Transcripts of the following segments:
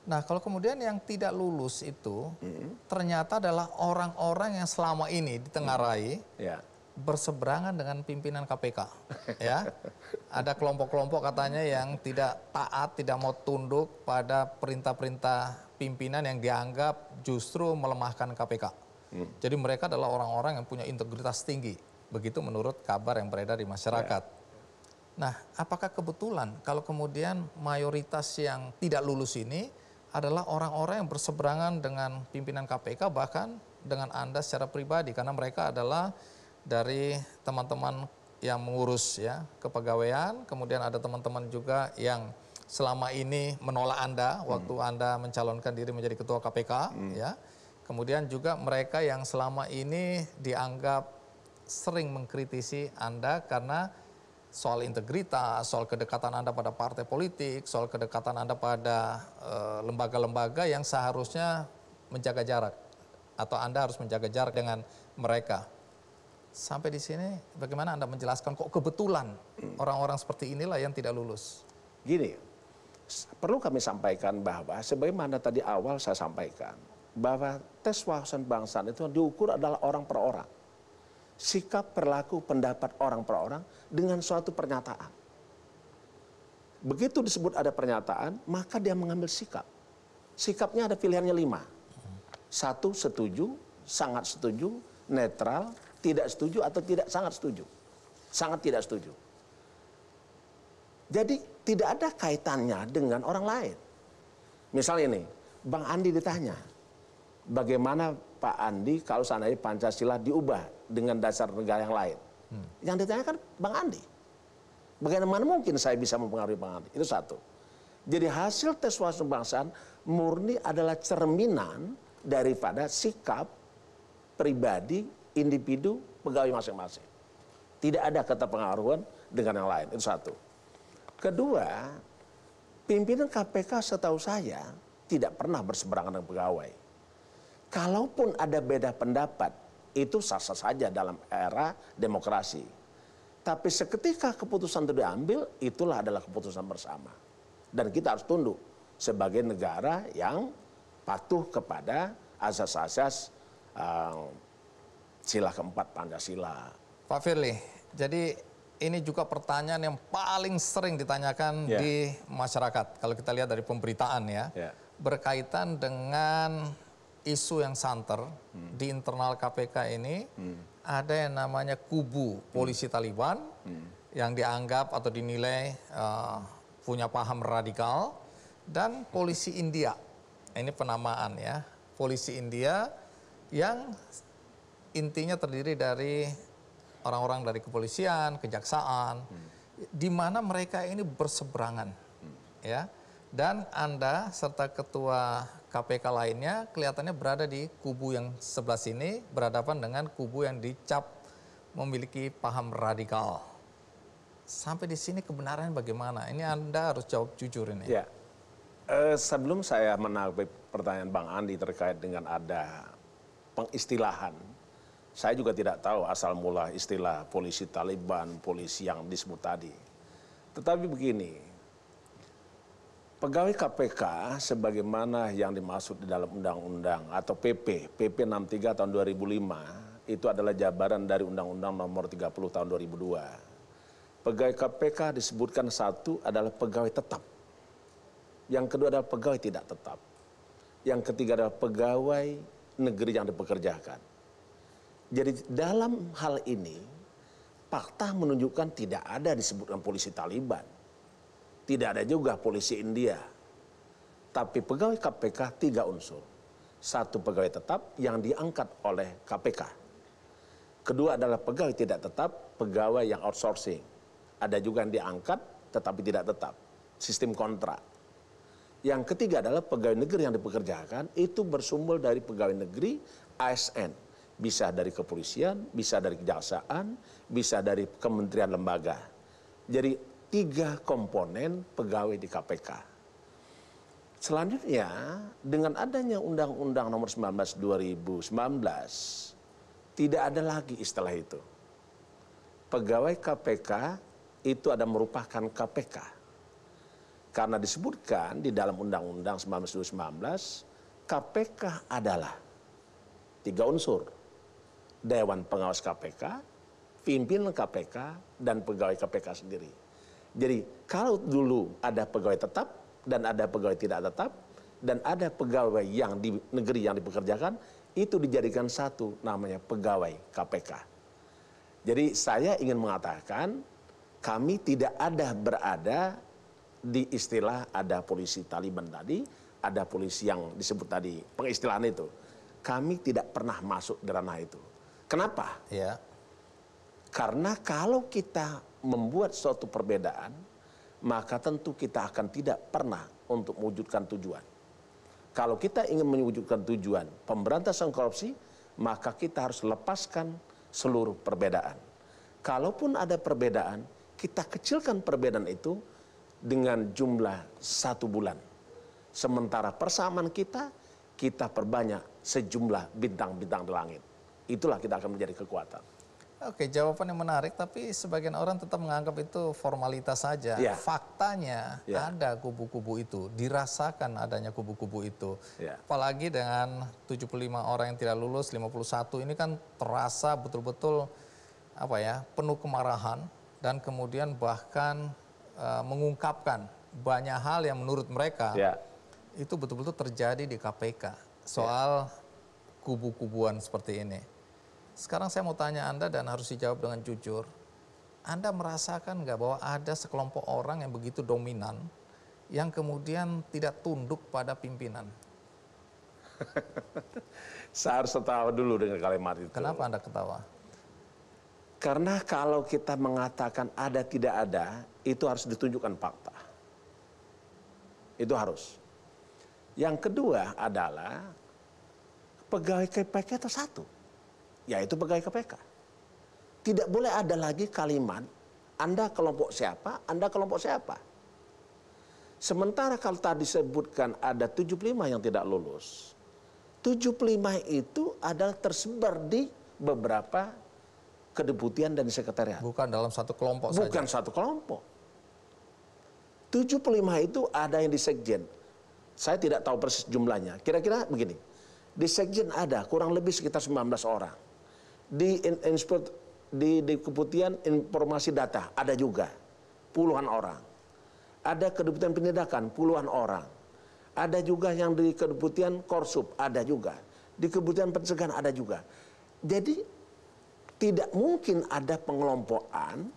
Nah, kalau kemudian yang tidak lulus itu ternyata adalah orang-orang yang selama ini ditengarai Ya. berseberangan dengan pimpinan KPK. Ya, ada kelompok-kelompok katanya yang tidak taat, tidak mau tunduk pada perintah-perintah pimpinan yang dianggap justru melemahkan KPK. Jadi mereka adalah orang-orang yang punya integritas tinggi. Begitu menurut kabar yang beredar di masyarakat. Nah, apakah kebetulan kalau kemudian mayoritas yang tidak lulus ini adalah orang-orang yang berseberangan dengan pimpinan KPK, bahkan dengan Anda secara pribadi, karena mereka adalah dari teman-teman yang mengurus ya kepegawaian, kemudian ada teman-teman juga yang selama ini menolak Anda waktu Anda mencalonkan diri menjadi ketua KPK, ya. Kemudian juga mereka yang selama ini dianggap sering mengkritisi Anda karena soal integritas, soal kedekatan Anda pada partai politik, soal kedekatan Anda pada lembaga-lembaga yang seharusnya menjaga jarak, atau Anda harus menjaga jarak dengan mereka. Sampai di sini bagaimana Anda menjelaskan kok kebetulan orang-orang seperti inilah yang tidak lulus? Gini, perlu kami sampaikan bahwa sebagaimana tadi awal saya sampaikan, bahwa tes wawasan kebangsaan itu diukur adalah orang per orang. Sikap, perilaku, pendapat orang per orang dengan suatu pernyataan. Begitu disebut ada pernyataan, maka dia mengambil sikap. Sikapnya ada pilihannya 5. 1, setuju, sangat setuju, netral, tidak setuju, atau tidak sangat setuju. Sangat tidak setuju. Jadi tidak ada kaitannya dengan orang lain. Misalnya ini, Bang Andi ditanya, bagaimana Pak Andi kalau seandainya Pancasila diubah dengan dasar negara yang lain? Yang ditanyakan Bang Andi. Bagaimana mungkin saya bisa mempengaruhi Bang Andi? Itu satu. Jadi hasil tes wawasan kebangsaan murni adalah cerminan daripada sikap pribadi, individu, pegawai masing-masing. Tidak ada keterpengaruhan dengan yang lain. Itu satu. Kedua, pimpinan KPK setahu saya tidak pernah berseberangan dengan pegawai. Kalaupun ada beda pendapat, itu sah-sah saja dalam era demokrasi. Tapi seketika keputusan itu diambil, itulah adalah keputusan bersama. Dan kita harus tunduk sebagai negara yang patuh kepada asas-asas sila keempat Pancasila. Pak Firly, jadi ini juga pertanyaan yang paling sering ditanyakan di masyarakat. Kalau kita lihat dari pemberitaan ya, berkaitan dengan isu yang santer di internal KPK ini, ada yang namanya kubu polisi Taliban yang dianggap atau dinilai punya paham radikal, dan polisi India. Ini penamaan ya, polisi India yang intinya terdiri dari orang-orang dari kepolisian, kejaksaan, di mana mereka ini berseberangan, ya. Dan Anda serta ketua KPK lainnya kelihatannya berada di kubu yang sebelah sini, berhadapan dengan kubu yang dicap memiliki paham radikal. Sampai di sini kebenarannya bagaimana? Ini Anda harus jawab jujur ini. Ya, sebelum saya menanggapi pertanyaan Bang Andi terkait dengan ada pengistilahan, saya juga tidak tahu asal mula istilah polisi Taliban, polisi yang disebut tadi. Tetapi begini, pegawai KPK sebagaimana yang dimaksud di dalam undang-undang atau PP 63 tahun 2005 itu adalah jabaran dari Undang-Undang Nomor 30 tahun 2002. Pegawai KPK disebutkan satu adalah pegawai tetap. Yang kedua adalah pegawai tidak tetap. Yang ketiga adalah pegawai negeri yang dipekerjakan. Jadi dalam hal ini fakta menunjukkan tidak ada disebutkan polisi Taliban. Tidak ada juga polisi India. Tapi pegawai KPK 3 unsur. Satu, pegawai tetap yang diangkat oleh KPK. Kedua adalah pegawai tidak tetap, pegawai yang outsourcing. Ada juga yang diangkat tetapi tidak tetap. Sistem kontrak. Yang ketiga adalah pegawai negeri yang dipekerjakan itu bersumber dari pegawai negeri ASN. Bisa dari kepolisian, bisa dari kejaksaan, bisa dari kementerian lembaga. Jadi 3 komponen pegawai di KPK. Selanjutnya, dengan adanya Undang-Undang Nomor 19 2019, tidak ada lagi istilah itu. Pegawai KPK itu ada merupakan KPK. Karena disebutkan di dalam Undang-Undang 1919, KPK adalah 3 unsur. Dewan Pengawas KPK, pimpinan KPK, dan pegawai KPK sendiri. Jadi kalau dulu ada pegawai tetap dan ada pegawai tidak tetap, dan ada pegawai yang di negeri yang dipekerjakan, itu dijadikan satu, namanya pegawai KPK. Jadi saya ingin mengatakan, kami tidak ada berada di istilah ada polisi Taliban tadi, ada polisi yang disebut tadi, pengistilahan itu. Kami tidak pernah masuk di ranah itu. Kenapa? Ya. Karena kalau kita membuat suatu perbedaan, maka tentu kita akan tidak pernah untuk mewujudkan tujuan. Kalau kita ingin mewujudkan tujuan pemberantasan korupsi, maka kita harus lepaskan seluruh perbedaan. Kalaupun ada perbedaan, kita kecilkan perbedaan itu dengan jumlah 1 bulan. Sementara persamaan kita perbanyak sejumlah bintang-bintang di langit. Itulah kita akan menjadi kekuatan. Oke, jawaban yang menarik, tapi sebagian orang tetap menganggap itu formalitas saja. Ya. Faktanya Ya. ada kubu-kubu itu, dirasakan adanya kubu-kubu itu. Ya. Apalagi dengan 75 orang yang tidak lulus, 51 ini kan terasa betul-betul penuh kemarahan dan kemudian bahkan mengungkapkan banyak hal yang menurut mereka Ya. itu betul-betul terjadi di KPK soal kubu-kubuan seperti ini. Sekarang saya mau tanya Anda dan harus dijawab dengan jujur. Anda merasakan nggak bahwa ada sekelompok orang yang begitu dominan yang kemudian tidak tunduk pada pimpinan? Saya harus tertawa dulu dengan kalimat itu. Kenapa Anda ketawa? Karena kalau kita mengatakan ada tidak ada, itu harus ditunjukkan fakta. Itu harus. Yang kedua adalah pegawai KPK itu satu, yaitu pegawai KPK. Tidak boleh ada lagi kalimat, Anda kelompok siapa, Anda kelompok siapa. Sementara kalau tadi disebutkan ada 75 yang tidak lulus, 75 itu adalah tersebar di beberapa kedeputian dan sekretariat. Bukan dalam satu kelompok saja. Bukan satu kelompok. 75 itu ada yang di Sekjen. Saya tidak tahu persis jumlahnya. Kira-kira begini. Di Sekjen ada kurang lebih sekitar 19 orang. Di Kedeputian Informasi Data ada juga puluhan orang. Ada Kedeputian Penindakan puluhan orang. Ada juga yang di Kedeputian Korsup ada juga. Di Kedeputian Pencegahan ada juga. Jadi tidak mungkin ada pengelompokan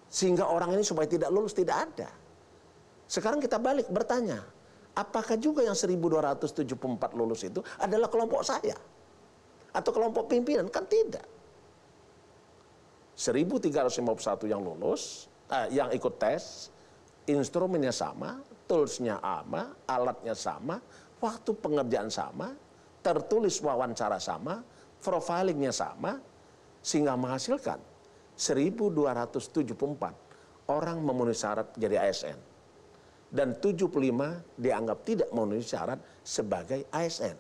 sehingga orang ini supaya tidak lulus, tidak ada. Sekarang kita balik bertanya, apakah juga yang 1274 lulus itu adalah kelompok saya? Atau kelompok pimpinan? Kan tidak. 1351 yang lulus, yang ikut tes, instrumennya sama, toolsnya sama, alatnya sama, waktu pengerjaan sama, tertulis wawancara sama, profilingnya sama, sehingga menghasilkan 1274 orang memenuhi syarat jadi ASN. Dan 75 dianggap tidak memenuhi syarat sebagai ASN.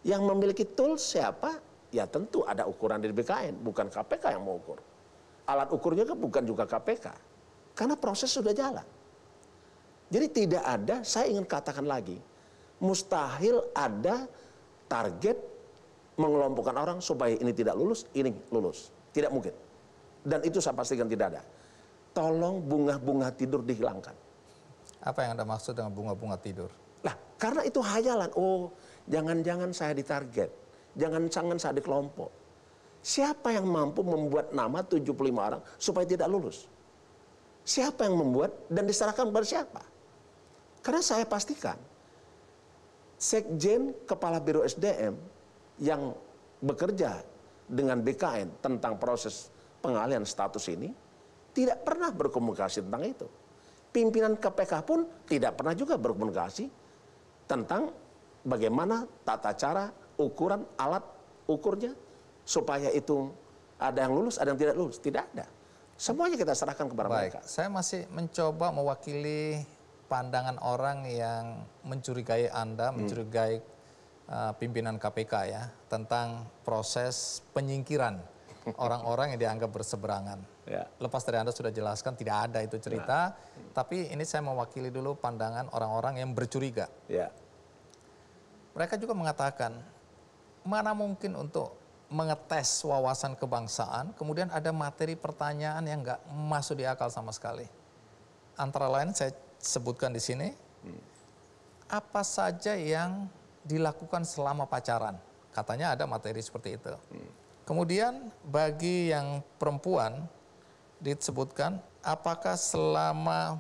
Yang memiliki tools siapa? Ya tentu ada ukuran dari BKN, bukan KPK yang mengukur. Alat ukurnya kan bukan juga KPK. Karena proses sudah jalan. Jadi tidak ada, saya ingin katakan lagi, mustahil ada target mengelompokkan orang supaya ini tidak lulus, ini lulus. Tidak mungkin. Dan itu saya pastikan tidak ada. Tolong bunga-bunga tidur dihilangkan. Apa yang Anda maksud dengan bunga-bunga tidur? Lah, karena itu hayalan. Oh, jangan-jangan saya ditarget. Jangan-jangan saya dikelompok. Siapa yang mampu membuat nama 75 orang supaya tidak lulus? Siapa yang membuat dan diserahkan kepada siapa? Karena saya pastikan, Sekjen Kepala Biro SDM yang bekerja dengan BKN tentang proses pengalihan status ini tidak pernah berkomunikasi tentang itu. Pimpinan KPK pun tidak pernah juga berkomunikasi tentang bagaimana tata cara, ukuran, alat ukurnya supaya itu ada yang lulus, ada yang tidak lulus. Tidak ada. Semuanya kita serahkan kepada mereka. Saya masih mencoba mewakili pandangan orang yang mencurigai Anda, mencurigai pimpinan KPK ya, tentang proses penyingkiran orang-orang yang dianggap berseberangan. Ya. Lepas dari Anda sudah jelaskan tidak ada itu cerita, tapi ini saya mewakili dulu pandangan orang-orang yang bercuriga. Ya. Mereka juga mengatakan, mana mungkin untuk mengetes wawasan kebangsaan, kemudian ada materi pertanyaan yang nggak masuk di akal sama sekali. Antara lain saya sebutkan di sini, apa saja yang dilakukan selama pacaran. Katanya ada materi seperti itu. Kemudian bagi yang perempuan, disebutkan apakah selama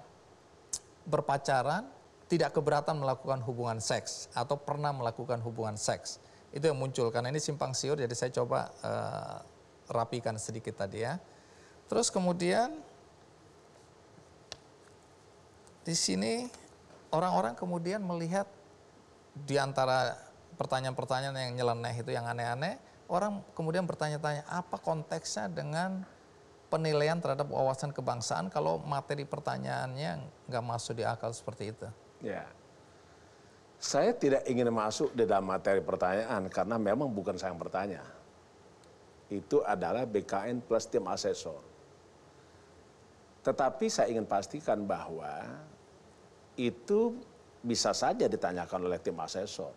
berpacaran tidak keberatan melakukan hubungan seks atau pernah melakukan hubungan seks. Itu yang muncul karena ini simpang siur, jadi saya coba rapikan sedikit tadi ya. Terus kemudian di sini orang-orang kemudian melihat di antara pertanyaan-pertanyaan yang nyeleneh itu yang aneh-aneh, orang kemudian bertanya-tanya apa konteksnya dengan penilaian terhadap wawasan kebangsaan kalau materi pertanyaannya nggak masuk di akal seperti itu. Ya. Saya tidak ingin masuk di dalam materi pertanyaan karena memang bukan saya yang bertanya. Itu adalah BKN plus tim asesor. Tetapi saya ingin pastikan bahwa itu bisa saja ditanyakan oleh tim asesor.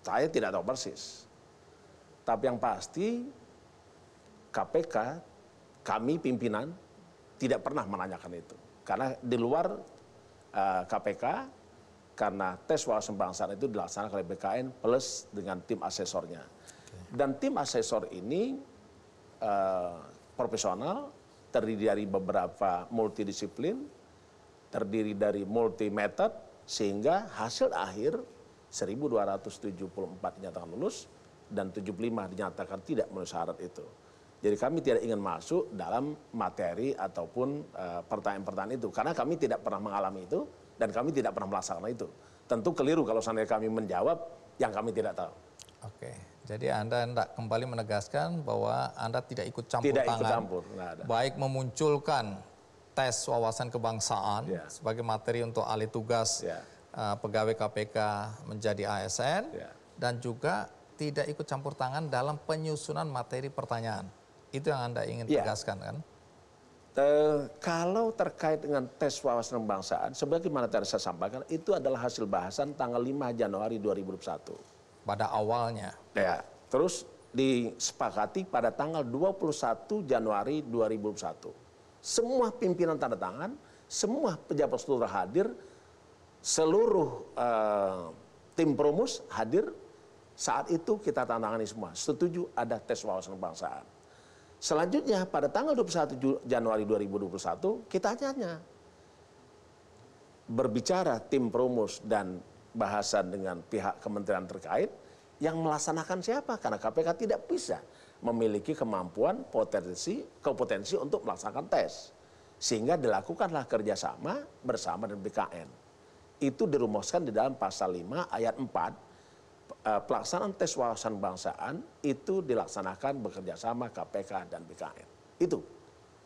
Saya tidak tahu persis. Tapi yang pasti KPK, kami pimpinan tidak pernah menanyakan itu. Karena di luar KPK, karena tes wawasan kebangsaan itu dilaksanakan oleh BKN plus dengan tim asesornya. Dan tim asesor ini profesional, terdiri dari beberapa multidisiplin, terdiri dari multi method, sehingga hasil akhir 1.274 dinyatakan lulus dan 75 dinyatakan tidak memenuhi syarat itu. Jadi kami tidak ingin masuk dalam materi ataupun pertanyaan-pertanyaan itu. Karena kami tidak pernah mengalami itu dan kami tidak pernah melaksanakan itu. Tentu keliru kalau seandainya kami menjawab yang kami tidak tahu. Oke, jadi Anda hendak kembali menegaskan bahwa Anda tidak ikut campur Tidak tangan. ikut campur, nggak ada. Baik memunculkan tes wawasan kebangsaan Ya. sebagai materi untuk alih tugas Ya. pegawai KPK menjadi ASN. Ya. Dan juga tidak ikut campur tangan dalam penyusunan materi pertanyaan. Itu yang Anda ingin Ya. tegaskan kan? Kalau terkait dengan tes wawasan kebangsaan, sebagaimana tadi saya sampaikan, itu adalah hasil bahasan tanggal 5 Januari 2021. Pada awalnya. Ya, terus disepakati pada tanggal 21 Januari 2021. Semua pimpinan tanda tangan, semua pejabat struktural hadir, seluruh tim Promus hadir. Saat itu kita tanda tangani semua, setuju ada tes wawasan kebangsaan. Selanjutnya pada tanggal 21 Januari 2021 kita tanya, berbicara tim Promus dan bahasan dengan pihak kementerian terkait yang melaksanakan siapa, karena KPK tidak bisa memiliki kemampuan kompetensi untuk melaksanakan tes, sehingga dilakukanlah kerjasama bersama dengan BKN. Itu dirumuskan di dalam pasal 5 ayat 4. Pelaksanaan tes wawasan kebangsaan itu dilaksanakan bekerjasama KPK dan BKN. Itu.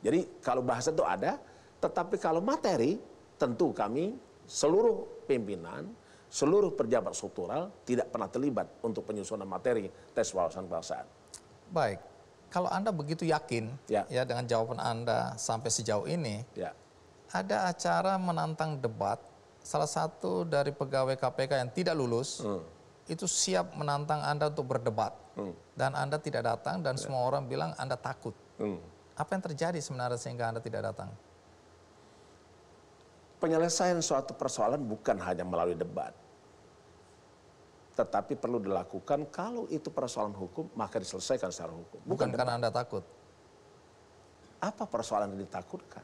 Jadi kalau bahasa itu ada, tetapi kalau materi tentu kami seluruh pimpinan, seluruh pejabat struktural tidak pernah terlibat untuk penyusunan materi tes wawasan kebangsaan. Baik, kalau Anda begitu yakin ya dengan jawaban Anda sampai sejauh ini, ada acara menantang debat, salah satu dari pegawai KPK yang tidak lulus, itu siap menantang Anda untuk berdebat. Dan Anda tidak datang dan semua orang bilang Anda takut. Apa yang terjadi sebenarnya sehingga Anda tidak datang? Penyelesaian suatu persoalan bukan hanya melalui debat. Tetapi perlu dilakukan kalau itu persoalan hukum, maka diselesaikan secara hukum. Bukan karena Anda takut. Apa persoalan yang ditakutkan?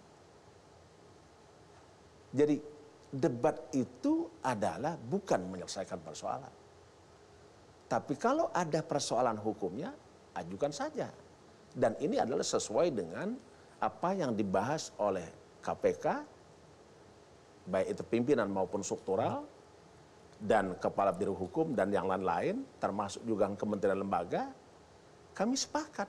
Jadi debat itu adalah bukan menyelesaikan persoalan. Tapi kalau ada persoalan hukumnya, ajukan saja. Dan ini adalah sesuai dengan apa yang dibahas oleh KPK, baik itu pimpinan maupun struktural, dan kepala biro hukum dan yang lain-lain, termasuk juga kementerian lembaga, kami sepakat.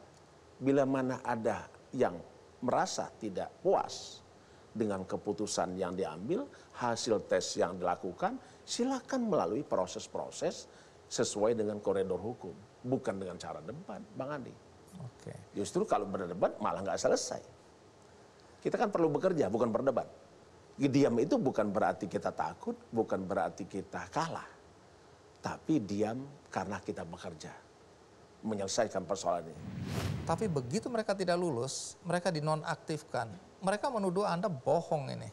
Bila mana ada yang merasa tidak puas dengan keputusan yang diambil, hasil tes yang dilakukan, silakan melalui proses-proses sesuai dengan koridor hukum, bukan dengan cara debat, Bang Andi. Oke. Justru kalau berdebat malah nggak selesai. Kita kan perlu bekerja, bukan berdebat. Diam itu bukan berarti kita takut, bukan berarti kita kalah. Tapi diam karena kita bekerja, menyelesaikan persoalan ini. Tapi begitu mereka tidak lulus, mereka dinonaktifkan. Mereka menuduh Anda bohong ini.